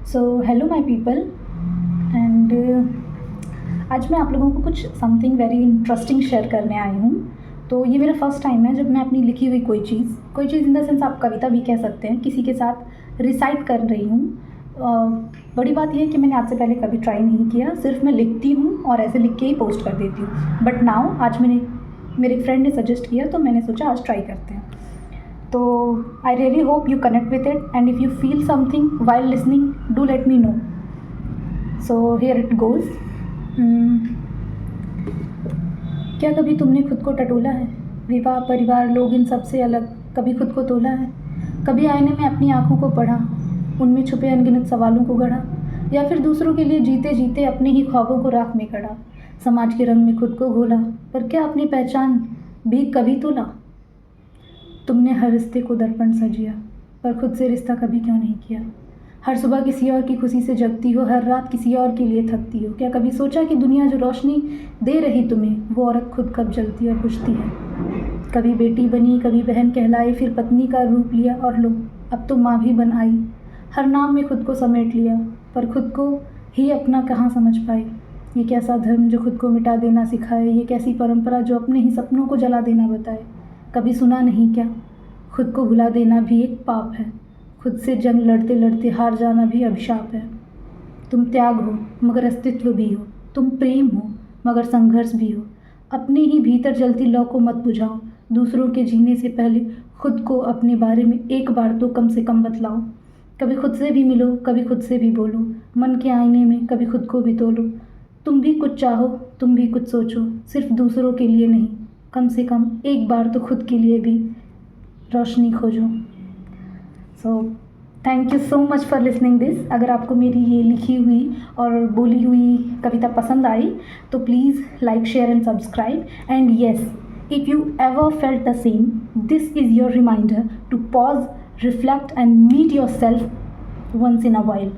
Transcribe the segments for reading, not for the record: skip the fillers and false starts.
So hello my people and आज मैं आप लोगों को कुछ समथिंग वेरी इंटरेस्टिंग शेयर करने आई हूँ। तो ये मेरा फर्स्ट टाइम है जब मैं अपनी लिखी हुई कोई चीज़ इन द सेंस आप कविता भी कह सकते हैं, किसी के साथ रिसाइट कर रही हूँ। बड़ी बात यह है कि मैंने आज से पहले कभी ट्राई नहीं किया, सिर्फ मैं लिखती हूँ और ऐसे लिख के ही पोस्ट कर देती हूँ। बट नाउ आज मेरे फ्रेंड ने सजेस्ट किया तो मैंने सोचा आज ट्राई करते हैं। तो I really hope you connect with it and if you feel something while listening do let me know. So here it goes. क्या कभी तुमने खुद को टटोला है? विवाह, परिवार, लोग, इन सब से अलग कभी खुद को तोला है? कभी आईने में अपनी आंखों को पढ़ा, उनमें छुपे अनगिनत सवालों को गढ़ा, या फिर दूसरों के लिए जीते जीते अपने ही ख्वाबों को राख में गढ़ा? समाज के रंग में खुद को घोला, पर क्या अपनी पहचान भी कभी तोला? तुमने हर रिश्ते को दर्पण सा जिया, पर खुद से रिश्ता कभी क्यों नहीं किया? हर सुबह किसी और की खुशी से जगती हो, हर रात किसी और के लिए थकती हो। क्या कभी सोचा कि दुनिया जो रोशनी दे रही तुम्हें, वो औरत खुद कब जलती और बुझती है? कभी बेटी बनी, कभी बहन कहलाई, फिर पत्नी का रूप लिया और लो अब तो माँ भी बन आई। हर नाम में खुद को समेट लिया, पर खुद को ही अपना कहाँ समझ पाई। ये कैसा धर्म जो खुद को मिटा देना सिखाए, ये कैसी परंपरा जो अपने ही सपनों को जला देना बताए। कभी सुना नहीं क्या, खुद को भुला देना भी एक पाप है, खुद से जंग लड़ते लड़ते हार जाना भी अभिशाप है। तुम त्याग हो मगर अस्तित्व भी हो, तुम प्रेम हो मगर संघर्ष भी हो। अपने ही भीतर जलती लौ को मत बुझाओ, दूसरों के जीने से पहले खुद को अपने बारे में एक बार तो कम से कम बतलाओ। कभी खुद से भी मिलो, कभी खुद से भी बोलो, मन के आईने में कभी खुद को भी तोलो। तुम भी कुछ चाहो, तुम भी कुछ सोचो, सिर्फ दूसरों के लिए नहीं, कम से कम एक बार तो खुद के लिए भी रोशनी खोजो। So thank you so much for listening this. अगर आपको मेरी ये लिखी हुई और बोली हुई कविता पसंद आई तो please like, share and subscribe. And yes, if you ever felt the same, this is your reminder to pause, reflect and meet your self once in a while.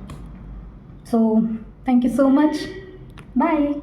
So thank you so much. Bye.